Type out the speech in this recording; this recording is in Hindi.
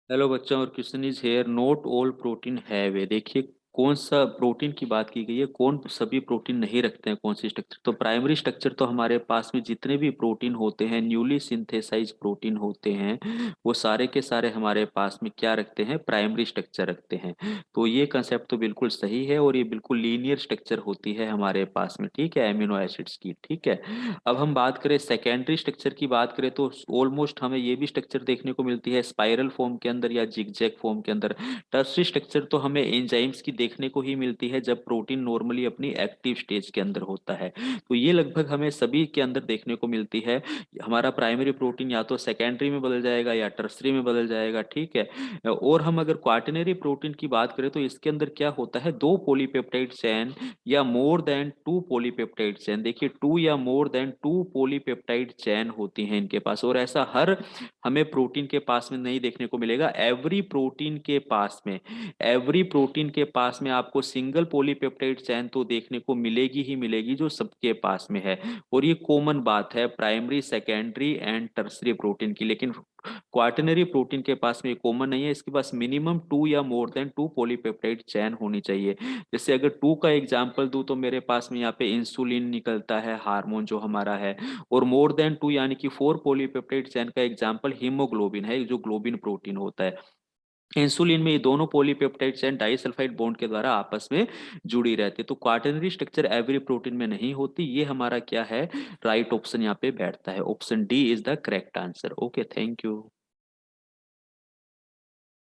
हेलो बच्चों, और question is here, note all protein have a. देखिए कौन सा प्रोटीन की बात की गई है, कौन सभी प्रोटीन नहीं रखते हैं, कौन सी स्ट्रक्चर। तो प्राइमरी स्ट्रक्चर तो हमारे पास में जितने भी प्रोटीन होते हैं, न्यूली सिंथेसाइज प्रोटीन होते हैं, वो सारे के सारे हमारे पास में क्या रखते हैं, प्राइमरी स्ट्रक्चर रखते हैं। तो ये कंसेप्ट तो बिल्कुल सही है, और ये बिल्कुल लीनियर स्ट्रक्चर होती है हमारे पास में, ठीक है, एमिनो एसिड्स की। ठीक है, अब हम बात करें सेकेंडरी स्ट्रक्चर की, बात करें तो ऑलमोस्ट हमें ये भी स्ट्रक्चर देखने को मिलती है स्पाइरल फॉर्म के अंदर या जिगजैग फॉर्म के अंदर। टर्सरी स्ट्रक्चर तो हमें एंजाइम्स की देखने को ही मिलती है जब प्रोटीन नॉर्मली अपनी एक्टिव स्टेज के अंदर होता है। तो ये लगभग हमें सभी के अंदर देखने को मिलती है। हमारा प्राइमरी प्रोटीन या तो सेकेंडरी में बदल जाएगा या टर्सरी में बदल जाएगा, ठीक है। और हम अगर क्वाटरनरी प्रोटीन की बात करें तो इसके अंदर क्या होता है, दो पॉलीपेप्टाइड चेन या more than two polypeptide chain. देखिए टू या more than two polypeptide chain होती हैं इनके पास, और ऐसा हर हमें प्रोटीन के पास में नहीं देखने को मिलेगा। एवरी प्रोटीन के पास में आपको सिंगल पॉलीपेप्टाइड चेन तो देखने को मिलेगी ही मिलेगी, जो सबके पास में है। और ये कॉमन बात है primary, secondary and tertiary protein की। लेकिन क्वाटरनरी प्रोटीन के पास में कॉमन नहीं है, इसके पास मिनिमम टू या more than two polypeptide chain होनी चाहिए। जैसे अगर टू का एग्जांपल दूं तो मेरे पास में यहाँ पे इंसुलिन निकलता है, हार्मोन जो हमारा है। और मोर देन टू यानी कि फोर पॉलीपेप्टाइड चेन का एग्जांपल हीमोग्लोबिन है, जो ग्लोबिन प्रोटीन होता है। इंसुलिन में ये दोनों पॉलीपेप्टाइड चेन डाइसल्फाइड बॉन्ड के द्वारा आपस में जुड़ी रहती है। तो क्वाटरनरी स्ट्रक्चर एवरी प्रोटीन में नहीं होती। ये हमारा क्या है, राइट ऑप्शन यहाँ पे बैठता है, option D is the correct answer. Okay, thank you.